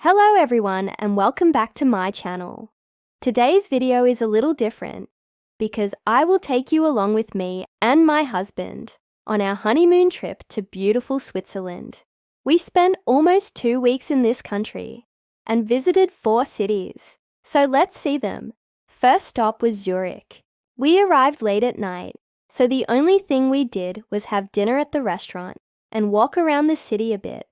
Hello everyone and welcome back to my channel. Today's video is a little different because I will take you along with me and my husband on our honeymoon trip to beautiful Switzerland. We spent almost 2 weeks in this country and visited 4 cities, so let's see them. First stop was Zurich. We arrived late at night, so the only thing we did was have dinner at the restaurant and walk around the city a bit.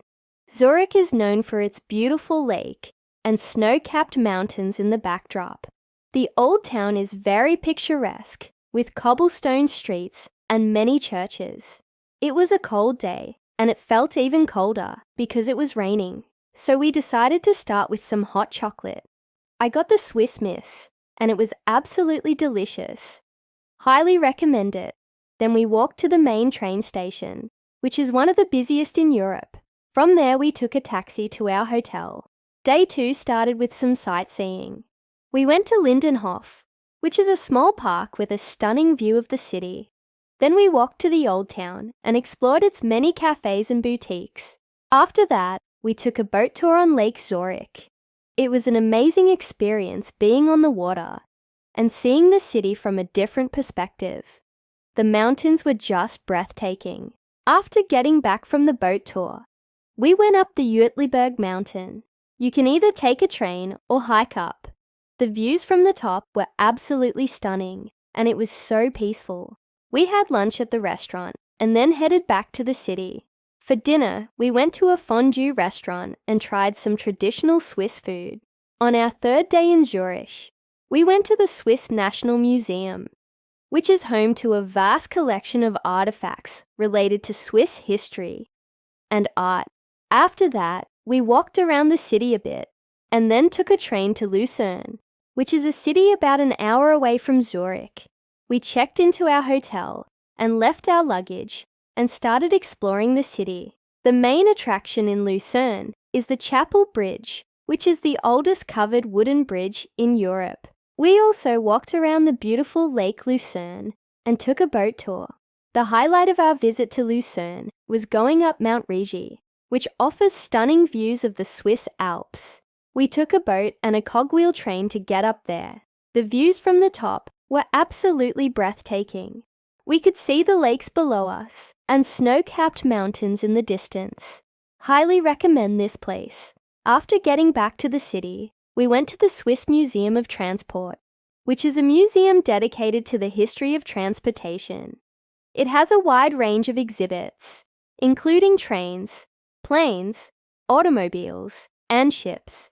Zurich is known for its beautiful lake and snow-capped mountains in the backdrop. The old town is very picturesque, with cobblestone streets and many churches. It was a cold day, and it felt even colder because it was raining, so we decided to start with some hot chocolate. I got the Swiss Miss, and it was absolutely delicious. Highly recommend it. Then we walked to the main train station, which is one of the busiest in Europe. From there, we took a taxi to our hotel. Day 2 started with some sightseeing. We went to Lindenhof, which is a small park with a stunning view of the city. Then we walked to the old town and explored its many cafes and boutiques. After that, we took a boat tour on Lake Zurich. It was an amazing experience being on the water and seeing the city from a different perspective. The mountains were just breathtaking. After getting back from the boat tour, we went up the Uetliberg mountain. You can either take a train or hike up. The views from the top were absolutely stunning, and it was so peaceful. We had lunch at the restaurant and then headed back to the city. For dinner, we went to a fondue restaurant and tried some traditional Swiss food. On our 3rd day in Zurich, we went to the Swiss National Museum, which is home to a vast collection of artifacts related to Swiss history and art. After that, we walked around the city a bit and then took a train to Lucerne, which is a city about an hour away from Zurich. We checked into our hotel and left our luggage and started exploring the city. The main attraction in Lucerne is the Chapel Bridge, which is the oldest covered wooden bridge in Europe. We also walked around the beautiful Lake Lucerne and took a boat tour. The highlight of our visit to Lucerne was going up Mount Rigi, which offers stunning views of the Swiss Alps. We took a boat and a cogwheel train to get up there. The views from the top were absolutely breathtaking. We could see the lakes below us and snow-capped mountains in the distance. Highly recommend this place. After getting back to the city, we went to the Swiss Museum of Transport, which is a museum dedicated to the history of transportation. It has a wide range of exhibits, including trains, planes, automobiles, and ships.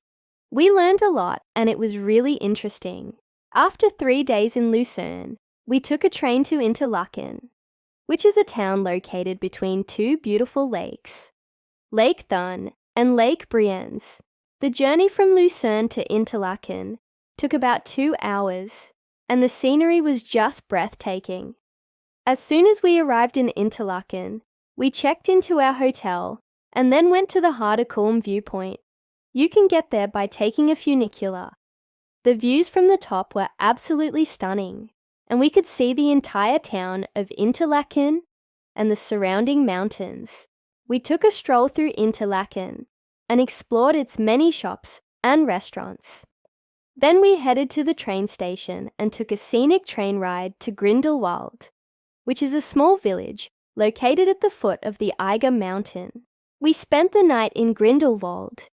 We learned a lot and it was really interesting. After 3 days in Lucerne, we took a train to Interlaken, which is a town located between 2 beautiful lakes, Lake Thun and Lake Brienz. The journey from Lucerne to Interlaken took about 2 hours, and the scenery was just breathtaking. As soon as we arrived in Interlaken, we checked into our hotel and then went to the Haderkulm viewpoint. You can get there by taking a funicular. The views from the top were absolutely stunning, and we could see the entire town of Interlaken and the surrounding mountains. We took a stroll through Interlaken and explored its many shops and restaurants. Then we headed to the train station and took a scenic train ride to Grindelwald, which is a small village located at the foot of the Eiger mountain. We spent the night in Grindelwald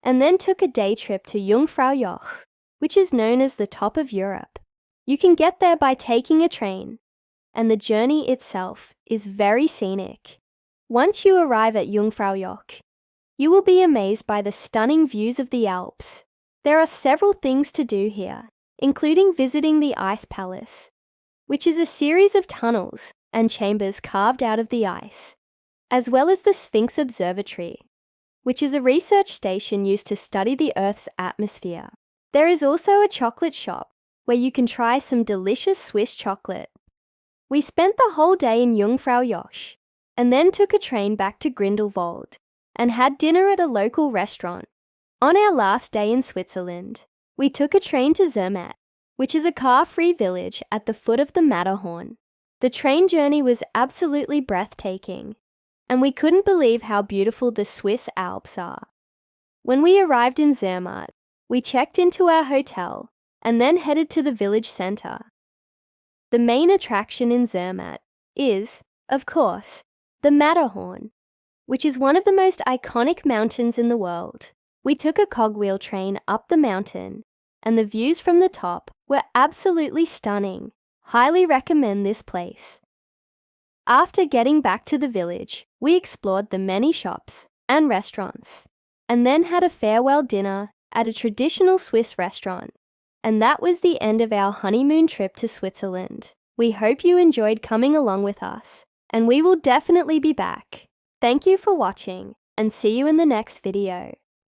and then took a day trip to Jungfraujoch, which is known as the top of Europe. You can get there by taking a train, and the journey itself is very scenic. Once you arrive at Jungfraujoch, you will be amazed by the stunning views of the Alps. There are several things to do here, including visiting the Ice Palace, which is a series of tunnels and chambers carved out of the ice, as well as the Sphinx Observatory, which is a research station used to study the Earth's atmosphere. There is also a chocolate shop where you can try some delicious Swiss chocolate. We spent the whole day in Jungfraujoch and then took a train back to Grindelwald and had dinner at a local restaurant. On our last day in Switzerland, we took a train to Zermatt, which is a car-free village at the foot of the Matterhorn. The train journey was absolutely breathtaking, and we couldn't believe how beautiful the Swiss Alps are. When we arrived in Zermatt, we checked into our hotel and then headed to the village centre. The main attraction in Zermatt is, of course, the Matterhorn, which is one of the most iconic mountains in the world. We took a cogwheel train up the mountain, and the views from the top were absolutely stunning. Highly recommend this place. After getting back to the village, we explored the many shops and restaurants, and then had a farewell dinner at a traditional Swiss restaurant. And that was the end of our honeymoon trip to Switzerland. We hope you enjoyed coming along with us, and we will definitely be back. Thank you for watching, and see you in the next video.